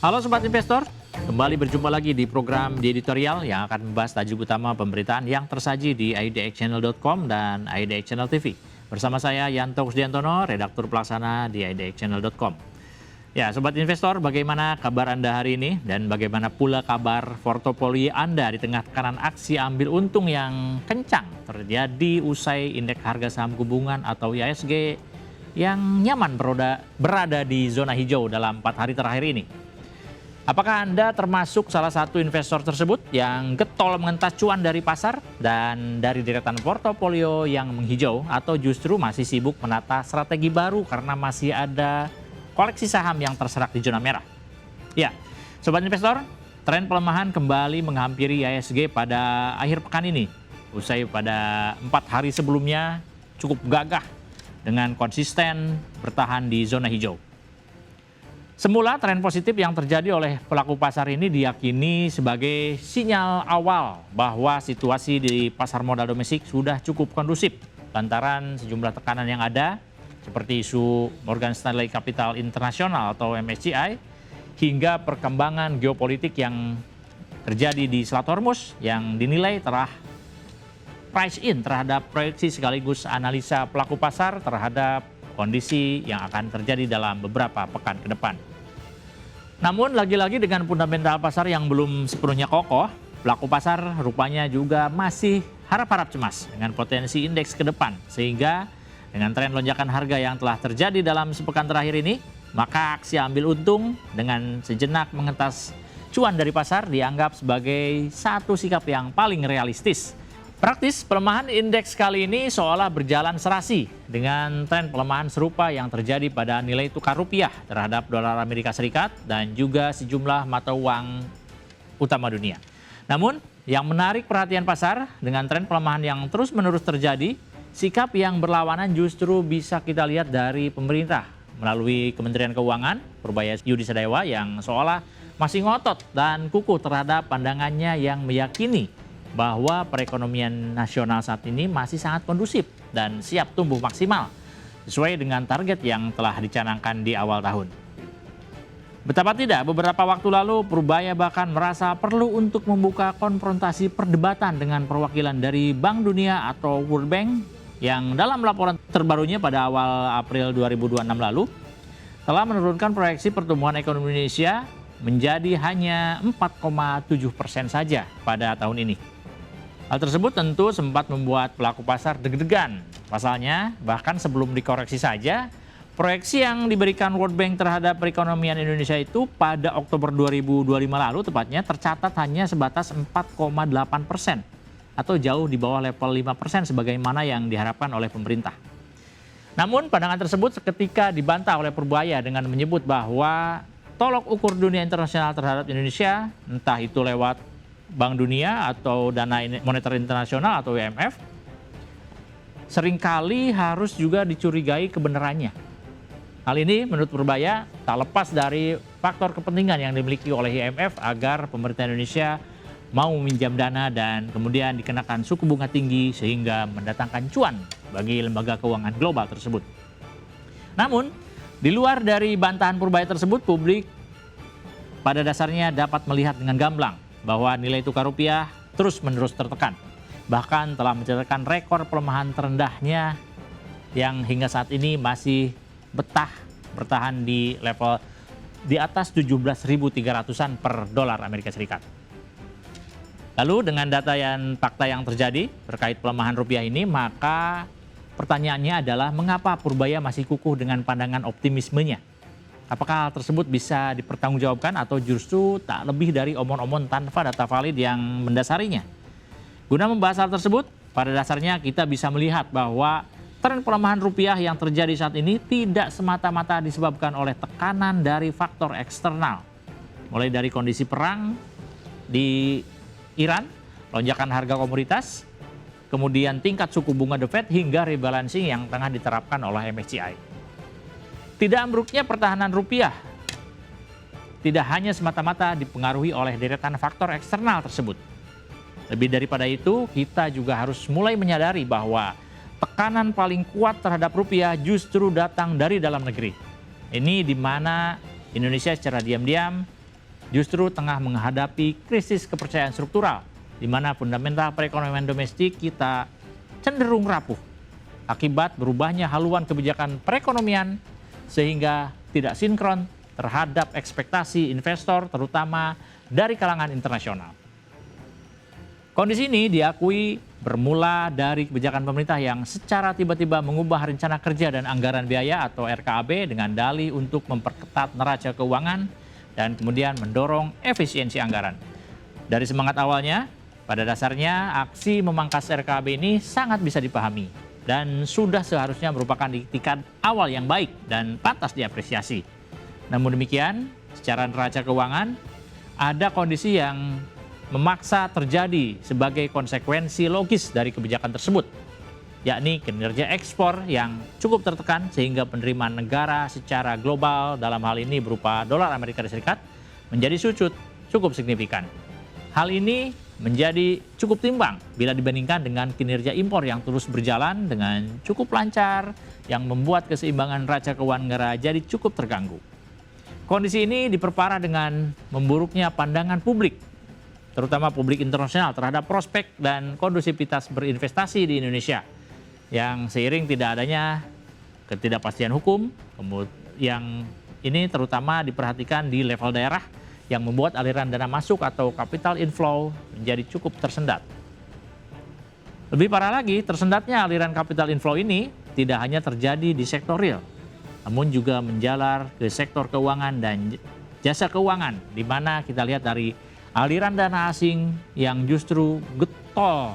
Halo Sobat Investor, kembali berjumpa lagi di program di editorial yang akan membahas tajuk utama pemberitaan yang tersaji di idxchannel.com dan idxchannel TV. Bersama saya Yanto Kusdiantono, redaktur pelaksana di idxchannel.com. Ya Sobat Investor, bagaimana kabar Anda hari ini dan bagaimana pula kabar portofolio Anda di tengah tekanan aksi ambil untung yang kencang terjadi usai indeks harga saham gabungan atau IHSG yang nyaman berada di zona hijau dalam 4 hari terakhir ini. Apakah Anda termasuk salah satu investor tersebut yang getol mengentas cuan dari pasar dan dari deretan portofolio yang menghijau, atau justru masih sibuk menata strategi baru karena masih ada koleksi saham yang terserak di zona merah? Ya, Sobat Investor, tren pelemahan kembali menghampiri IHSG pada akhir pekan ini. Usai pada 4 hari sebelumnya cukup gagah dengan konsisten bertahan di zona hijau. Semula tren positif yang terjadi oleh pelaku pasar ini diyakini sebagai sinyal awal bahwa situasi di pasar modal domestik sudah cukup kondusif lantaran sejumlah tekanan yang ada seperti isu Morgan Stanley Capital International atau MSCI hingga perkembangan geopolitik yang terjadi di Selat Hormuz yang dinilai telah price in terhadap proyeksi sekaligus analisa pelaku pasar terhadap kondisi yang akan terjadi dalam beberapa pekan ke depan. Namun lagi-lagi dengan fundamental pasar yang belum sepenuhnya kokoh, pelaku pasar rupanya juga masih harap-harap cemas dengan potensi indeks ke depan. Sehingga dengan tren lonjakan harga yang telah terjadi dalam sepekan terakhir ini, maka aksi ambil untung dengan sejenak mengentas cuan dari pasar dianggap sebagai satu sikap yang paling realistis. Praktis, pelemahan indeks kali ini seolah berjalan serasi dengan tren pelemahan serupa yang terjadi pada nilai tukar rupiah terhadap dolar Amerika Serikat dan juga sejumlah mata uang utama dunia. Namun, yang menarik perhatian pasar dengan tren pelemahan yang terus-menerus terjadi, sikap yang berlawanan justru bisa kita lihat dari pemerintah melalui Kementerian Keuangan, Purbaya Yudi Sadaewa yang seolah masih ngotot dan kukuh terhadap pandangannya yang meyakini bahwa perekonomian nasional saat ini masih sangat kondusif dan siap tumbuh maksimal sesuai dengan target yang telah dicanangkan di awal tahun. Betapa tidak, beberapa waktu lalu Purbaya bahkan merasa perlu untuk membuka konfrontasi perdebatan dengan perwakilan dari Bank Dunia atau World Bank yang dalam laporan terbarunya pada awal April 2026 lalu telah menurunkan proyeksi pertumbuhan ekonomi Indonesia menjadi hanya 4,7% saja pada tahun ini. Hal tersebut tentu sempat membuat pelaku pasar deg-degan. Pasalnya, bahkan sebelum dikoreksi saja, proyeksi yang diberikan World Bank terhadap perekonomian Indonesia itu pada Oktober 2025 lalu tepatnya tercatat hanya sebatas 4,8% atau jauh di bawah level 5% sebagaimana yang diharapkan oleh pemerintah. Namun, pandangan tersebut seketika dibantah oleh Purbaya dengan menyebut bahwa tolok ukur dunia internasional terhadap Indonesia, entah itu lewat Bank Dunia atau Dana Moneter Internasional atau IMF, seringkali harus juga dicurigai kebenarannya. Hal ini menurut Purbaya tak lepas dari faktor kepentingan yang dimiliki oleh IMF agar pemerintah Indonesia mau meminjam dana dan kemudian dikenakan suku bunga tinggi sehingga mendatangkan cuan bagi lembaga keuangan global tersebut. Namun, di luar dari bantahan Purbaya tersebut, publik pada dasarnya dapat melihat dengan gamblang bahwa nilai tukar rupiah terus-menerus tertekan. Bahkan telah mencatatkan rekor pelemahan terendahnya yang hingga saat ini masih bertahan di level di atas 17.300-an per dolar Amerika Serikat. Lalu dengan data dan fakta yang terjadi terkait pelemahan rupiah ini, maka pertanyaannya adalah mengapa Purbaya masih kukuh dengan pandangan optimismenya? Apakah hal tersebut bisa dipertanggungjawabkan atau justru tak lebih dari omon-omon tanpa data valid yang mendasarinya? Guna membahas hal tersebut, pada dasarnya kita bisa melihat bahwa tren pelemahan rupiah yang terjadi saat ini tidak semata-mata disebabkan oleh tekanan dari faktor eksternal. Mulai dari kondisi perang di Iran, lonjakan harga komoditas, kemudian tingkat suku bunga The Fed hingga rebalancing yang tengah diterapkan oleh MSCI. Tidak ambruknya pertahanan rupiah tidak hanya semata-mata dipengaruhi oleh deretan faktor eksternal tersebut. Lebih daripada itu, kita juga harus mulai menyadari bahwa tekanan paling kuat terhadap rupiah justru datang dari dalam negeri. Ini di mana Indonesia secara diam-diam justru tengah menghadapi krisis kepercayaan struktural, di mana fundamental perekonomian domestik kita cenderung rapuh akibat berubahnya haluan kebijakan perekonomian sehingga tidak sinkron terhadap ekspektasi investor terutama dari kalangan internasional. Kondisi ini diakui bermula dari kebijakan pemerintah yang secara tiba-tiba mengubah rencana kerja dan anggaran biaya atau RKAB dengan dalih untuk memperketat neraca keuangan dan kemudian mendorong efisiensi anggaran. Dari semangat awalnya, pada dasarnya aksi memangkas RKAB ini sangat bisa dipahami dan sudah seharusnya merupakan itikat awal yang baik dan pantas diapresiasi. Namun demikian, secara neraca keuangan, ada kondisi yang memaksa terjadi sebagai konsekuensi logis dari kebijakan tersebut, yakni kinerja ekspor yang cukup tertekan sehingga penerimaan negara secara global dalam hal ini berupa dolar Amerika Serikat menjadi sujud cukup signifikan. Hal ini menjadi cukup timbang bila dibandingkan dengan kinerja impor yang terus berjalan dengan cukup lancar yang membuat keseimbangan neraca keuangan negara jadi cukup terganggu. Kondisi ini diperparah dengan memburuknya pandangan publik, terutama publik internasional terhadap prospek dan kondusivitas berinvestasi di Indonesia, yang seiring tidak adanya ketidakpastian hukum, yang ini terutama diperhatikan di level daerah yang membuat aliran dana masuk atau capital inflow menjadi cukup tersendat. Lebih parah lagi, tersendatnya aliran capital inflow ini tidak hanya terjadi di sektor real, namun juga menjalar ke sektor keuangan dan jasa keuangan, di mana kita lihat dari aliran dana asing yang justru getol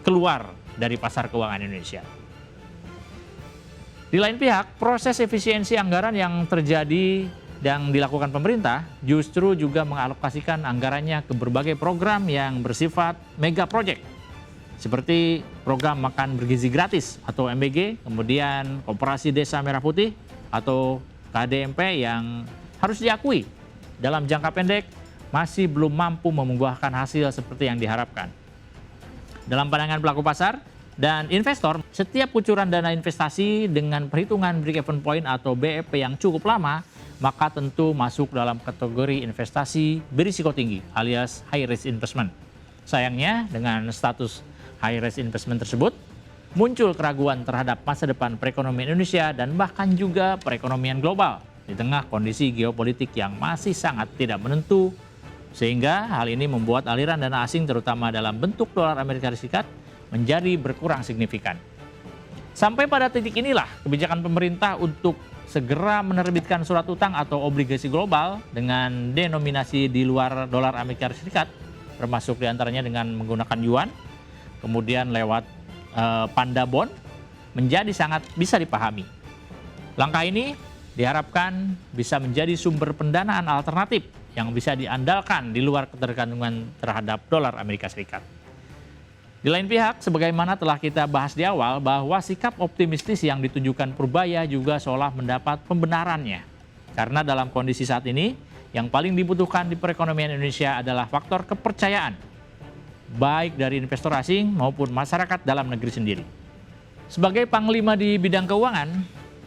keluar dari pasar keuangan Indonesia. Di lain pihak, proses efisiensi anggaran yang terjadi dan dilakukan pemerintah justru juga mengalokasikan anggarannya ke berbagai program yang bersifat mega project, seperti program makan bergizi gratis atau MBG, kemudian Koperasi Desa Merah Putih atau KDMP yang harus diakui dalam jangka pendek masih belum mampu membuahkan hasil seperti yang diharapkan. Dalam pandangan pelaku pasar dan investor, setiap kucuran dana investasi dengan perhitungan break-even point atau BEP yang cukup lama, maka tentu masuk dalam kategori investasi berisiko tinggi alias high risk investment. Sayangnya, dengan status high risk investment tersebut, muncul keraguan terhadap masa depan perekonomian Indonesia dan bahkan juga perekonomian global di tengah kondisi geopolitik yang masih sangat tidak menentu, sehingga hal ini membuat aliran dana asing terutama dalam bentuk dolar Amerika Serikat menjadi berkurang signifikan. Sampai pada titik inilah kebijakan pemerintah untuk segera menerbitkan surat utang atau obligasi global dengan denominasi di luar dolar Amerika Serikat, termasuk diantaranya dengan menggunakan yuan, kemudian lewat Panda Bond, menjadi sangat bisa dipahami. Langkah ini diharapkan bisa menjadi sumber pendanaan alternatif yang bisa diandalkan di luar ketergantungan terhadap dolar Amerika Serikat. Di lain pihak, sebagaimana telah kita bahas di awal, bahwa sikap optimistis yang ditunjukkan Purbaya juga seolah mendapat pembenarannya. Karena dalam kondisi saat ini, yang paling dibutuhkan di perekonomian Indonesia adalah faktor kepercayaan, baik dari investor asing maupun masyarakat dalam negeri sendiri. Sebagai panglima di bidang keuangan,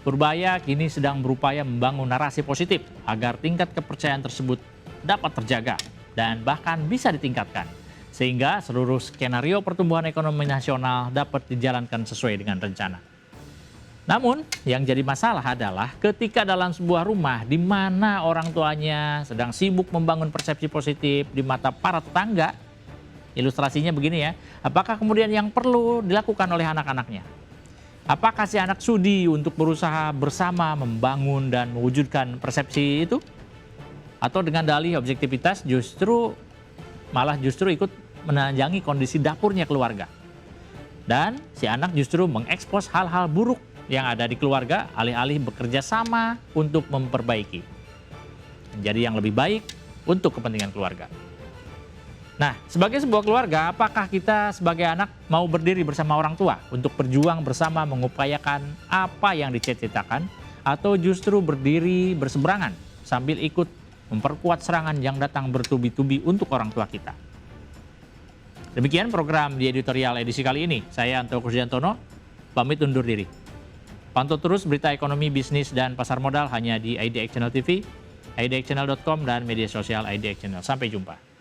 Purbaya kini sedang berupaya membangun narasi positif agar tingkat kepercayaan tersebut dapat terjaga dan bahkan bisa ditingkatkan, sehingga seluruh skenario pertumbuhan ekonomi nasional dapat dijalankan sesuai dengan rencana. Namun, yang jadi masalah adalah ketika dalam sebuah rumah di mana orang tuanya sedang sibuk membangun persepsi positif di mata para tetangga, ilustrasinya begini ya, apakah kemudian yang perlu dilakukan oleh anak-anaknya? Apakah si anak sudi untuk berusaha bersama membangun dan mewujudkan persepsi itu? Atau dengan dalih objektivitas justru ikut menanjangi kondisi dapurnya keluarga. Dan si anak justru mengekspos hal-hal buruk yang ada di keluarga alih-alih bekerja sama untuk memperbaiki. Menjadi yang lebih baik untuk kepentingan keluarga. Nah, sebagai sebuah keluarga, apakah kita sebagai anak mau berdiri bersama orang tua untuk berjuang bersama mengupayakan apa yang dicita-citakan, atau justru berdiri berseberangan sambil ikut memperkuat serangan yang datang bertubi-tubi untuk orang tua kita? Demikian program di editorial edisi kali ini. Saya Anto Kusdiantono, pamit undur diri. Pantau terus berita ekonomi, bisnis, dan pasar modal hanya di IDX Channel TV. idxchannel.com dan media sosial IDX Channel. Sampai jumpa.